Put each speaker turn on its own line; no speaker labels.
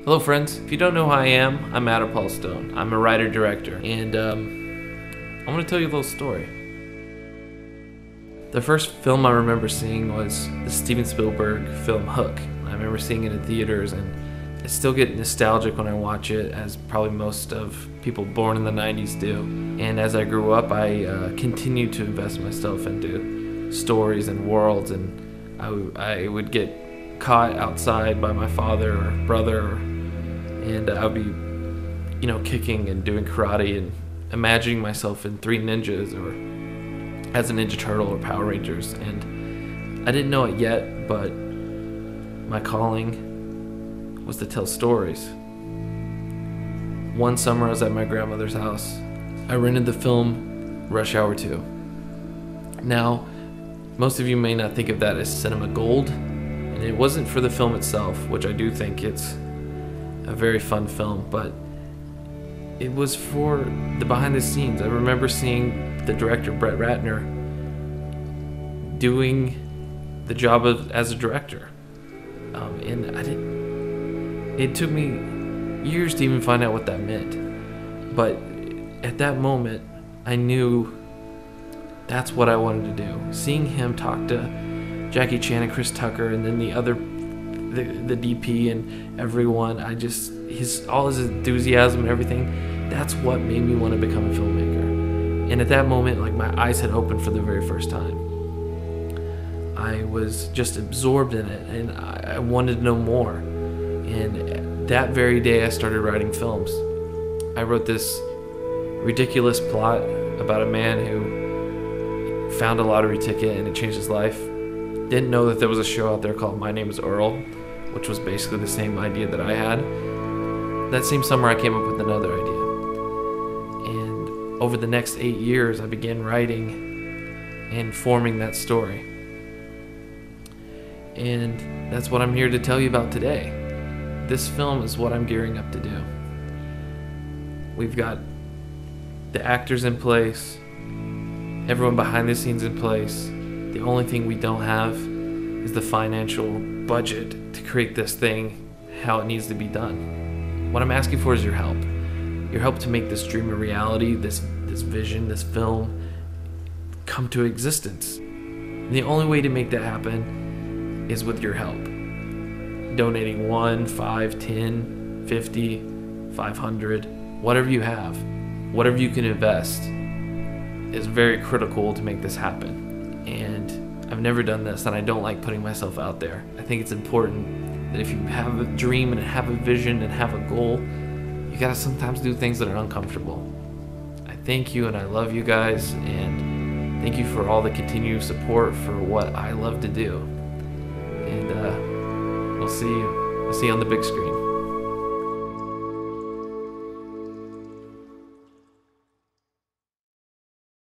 Hello friends, if you don't know who I am, I'm Adam Paul Stone. I'm a writer-director, and I want to tell you a little story. The first film I remember seeing was the Steven Spielberg film Hook. I remember seeing it in theaters, and I still get nostalgic when I watch it, as probably most of people born in the 90s do. And as I grew up, I continued to invest myself into stories and worlds, and I would get caught outside by my father or brother, and I would be, kicking and doing karate and imagining myself in Three Ninjas or as a Ninja Turtle or Power Rangers. And I didn't know it yet, but my calling was to tell stories. One summer I was at my grandmother's house. I rented the film Rush Hour 2. Now, most of you may not think of that as cinema gold, and it wasn't for the film itself, which I do think it's a very fun film, but it was for the behind the scenes. I remember seeing the director Brett Ratner doing the job as a director, and it took me years to even find out what that meant, but at that moment I knew that's what I wanted to do. Seeing him talk to Jackie Chan and Chris Tucker and then the DP and everyone, all his enthusiasm and everything, that's what made me want to become a filmmaker. And at that moment, my eyes had opened for the very first time. I was just absorbed in it, and I wanted to know more. And that very day I started writing films. I wrote this ridiculous plot about a man who found a lottery ticket and it changed his life. Didn't know that there was a show out there called My Name is Earl, which was basically the same idea that I had. That same summer I came up with another idea. And over the next 8 years I began writing and forming that story. And that's what I'm here to tell you about today. This film is what I'm gearing up to do. We've got the actors in place, everyone behind the scenes in place. The only thing we don't have is the financial budget to create this thing how it needs to be done. What I'm asking for is your help. Your help to make this dream a reality, this vision, this film come to existence. And the only way to make that happen is with your help. Donating 1, 5, 10, 50, 500, whatever you have, whatever you can invest is very critical to make this happen. And I've never done this, and I don't like putting myself out there. I think it's important that if you have a dream and have a vision and have a goal, you gotta sometimes do things that are uncomfortable. I thank you and I love you guys, and thank you for all the continued support for what I love to do. And we'll see you on the big screen.